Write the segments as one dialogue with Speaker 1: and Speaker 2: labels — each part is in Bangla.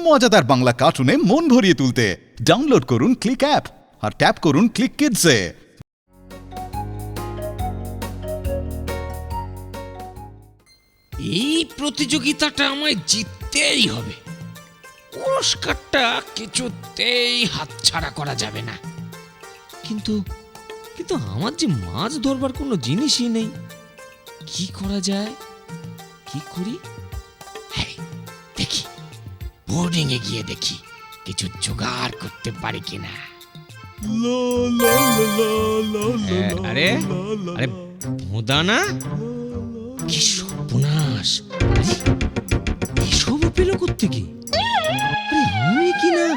Speaker 1: মজাদার বাংলা কার্টুনে মন ভরিয়ে তুলতে ডাউনলোড করুন ক্লিক অ্যাপ আর ট্যাপ করুন ক্লিক কিডসে।
Speaker 2: এই প্রতিযোগিতাটা আমায় জিততেই হবে। পুরস্কারটা কিছুতেই হাতছাড়া করা যাবে না। কিন্তু কিন্তু আমার যে মাছ ধরবার কোনো জিনিসই নেই। কি করা যায়? কি করি? হ্যাঁ, দেখি বোর্ডিং এ গিয়ে দেখি কিছু জোগাড় করতে পারি কিনা। আরে আরে ভোঁদা না, কি সর্বনাশ! এসব পেল কোত্থেকে? আরে আমি কি না,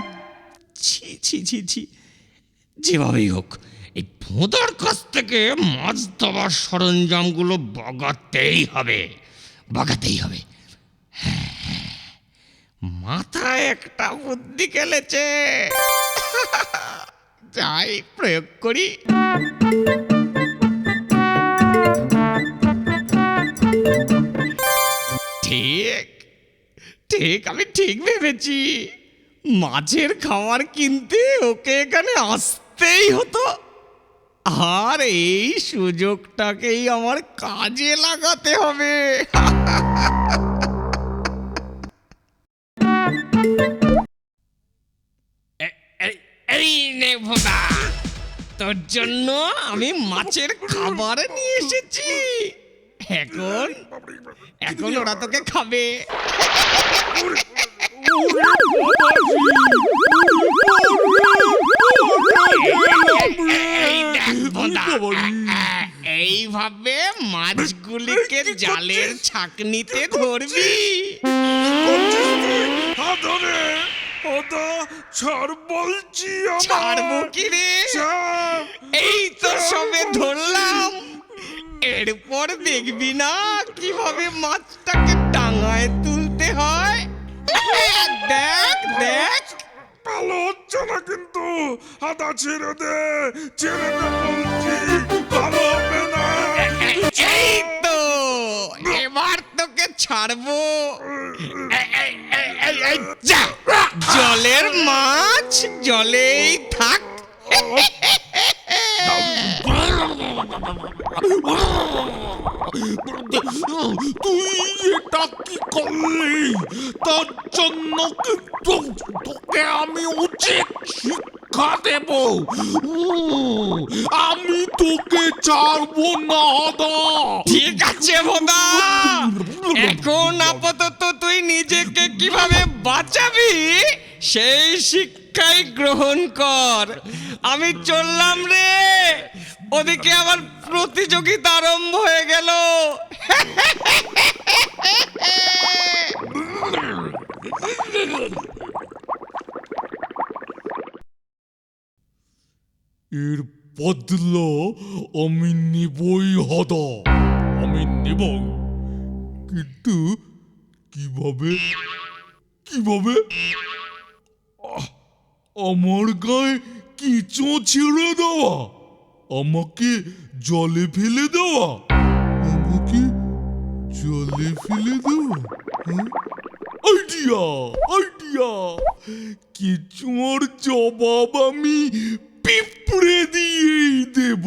Speaker 2: ছি ছি ছি ছি। যেভাবেই হোক এই ভোঁদার কাছ থেকে মাছ ধরার সরঞ্জামগুলো বাগাতেই হবে। মাথায় একটা বুদ্ধি খেলেছে, যাই প্রয়োগ করি। ঠিক আমি ঠিক ভেবেছি। মাছের খাবার কিনতে ওকে এখানে আসতেই হতো, আর এই সুযোগটাকেই আমার কাজে লাগাতে হবে। এই নে ভোঁদা, তোর জন্য আমি মাছের খাবার নিয়ে এসেছি। এখন ওরা তোকে খাবে। এইভাবে মাছগুলিকে জালের ছাঁকনিতে ধরবি। ছাড়বো কি রে? এই তো সবে ধরলাম। এরপর দেখবি না কিভাবে মাছটাকে ডাঙায় তুলতে হয়। দেখ দেখ।
Speaker 3: ভালো হচ্ছে না কিন্তু, হাতা ছেড়ে দে বলছি, ভালো হবে না।
Speaker 2: এই তো এবার তোকে ছাড়বো। যা, জলের মাছ জলেই থাক।
Speaker 3: তুই এটা কি করলি? তার জন্য কিন্তু তোকে আমি উচিত শিক্ষা দেব। আমি তোকে ছাড়বো না।
Speaker 2: ঠিক আছে ভোঁদা, এখন আপাতত তুই নিজেকে কিভাবে বাঁচাবি সেই শিক্ষাই গ্রহণ কর। আমি চললাম রে। ওদিকে আবার প্রতিযোগিতা আরম্ভ হয়ে গেল।
Speaker 3: এর বদলা আমি নিবই হদা, আমি নিব। কিন্তু কিভাবে কিভাবে? আমার গায়ে কিচো ছেড়ে দেওয়া, আমাকে জলে ফেলে দেওয়া, আমাকে জলে ফেলে দেওয়া। Idea idea! কিচুর জবাব আমি পিঁপড়ে দিয়েই দেব।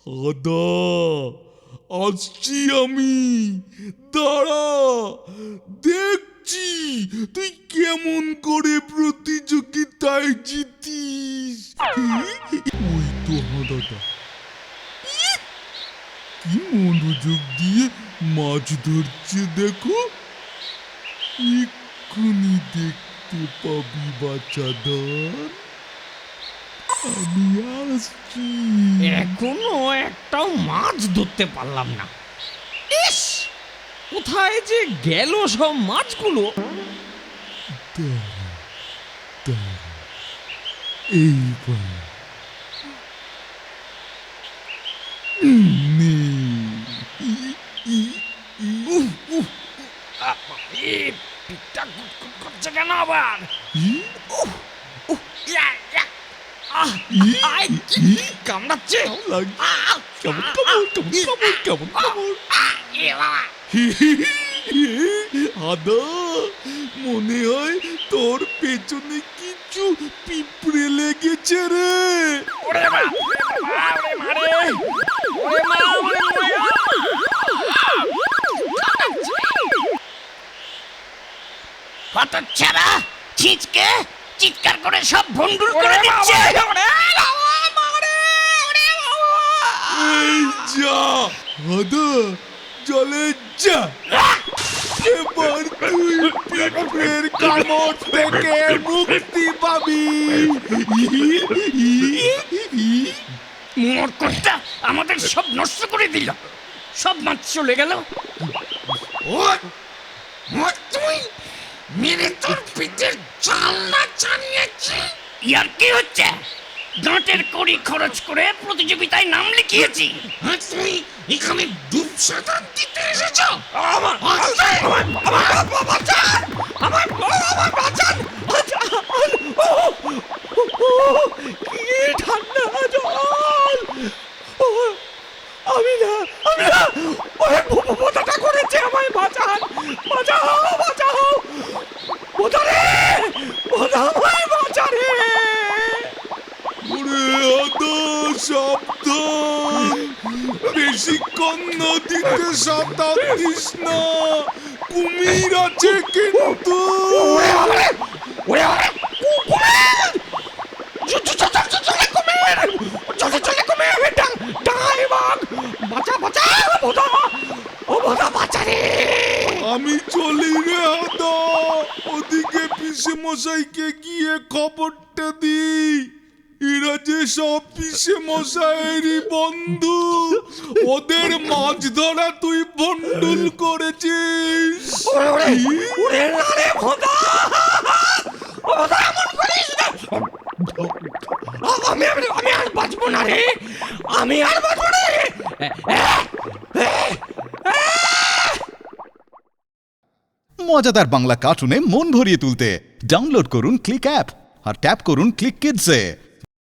Speaker 3: হাদা, আসছি আমি, দাঁড়া, দেখছি তুই কেমন করে প্রতিযোগিতায় জিতিস। ওই তো হাদাটা, কি মনোযোগ দিয়ে মাছ ধরছে দেখো। এক্ষুনি দেখতে পাবি বাচ্চাদের, আমি আসছি।
Speaker 2: এখনো একটাও মাছ ধরতে পারলাম না। ইস, কোথায় যে গেল সব মাছগুলো?
Speaker 3: এইবার
Speaker 2: পিঠটা কুটকুট করছে কেন আবার? কামড়াচ্ছে।
Speaker 3: কেমন কেমন কেমন কেমন কেমন কেমন। আদা, মনে হয় তোর পেছনে কিছু পিঁপড়ে লেগেছে রে।
Speaker 4: হতচ্ছাড়া ছিচকে চিৎকার করে সব ভন্ডুল করে দিচ্ছে।
Speaker 3: এই যা আদা, জলে যা। এবার তুই পিঁপড়ের কামড় থেকে মুক্তি পাবি।
Speaker 4: মরকটটা আমাদের সব নষ্ট করে দিল, সব মাছ চলে গেল। তুই মেরে তোর পিঠের চালনা চানিয়েছি। ইয়ার কি হচ্ছে? দাঁতের কড়ি খরচ করে প্রতিযোগিতায় নাম লিখিয়েছি। তুই এখানে ডুব সাঁতার দিতে এসেছ? আমার
Speaker 3: ঠান্ডা জল। আমি না, ওরে বোতাটা করেছে, আমায় বাঁচান, বাঁচাও, বাঁচাও, বোতা রে, বোতা, আমায় বাঁচা রে। ওরে আদা, সাবধান, বেশিক্ষণ নদীতে সাঁতার দিস না, কুমির আছে কিন্তু। আমি চলি রে আদা, ওদিকে পিসে মশাইকে গিয়ে খবরটা দি। এরা যে সব পিসে মশাইয়েরই বন্ধু, ওদের মাছ ধরা তুই বন্ডুল করেছিস।
Speaker 4: আমি আর বাঁচবো না রে, আমি আর বাঁচবো না রে।
Speaker 1: মজাদার বাংলা কার্টুনে মন ভরিয়ে তুলতে ডাউনলোড করুন ক্লিক অ্যাপ আর ট্যাপ করুন ক্লিক কিডসে।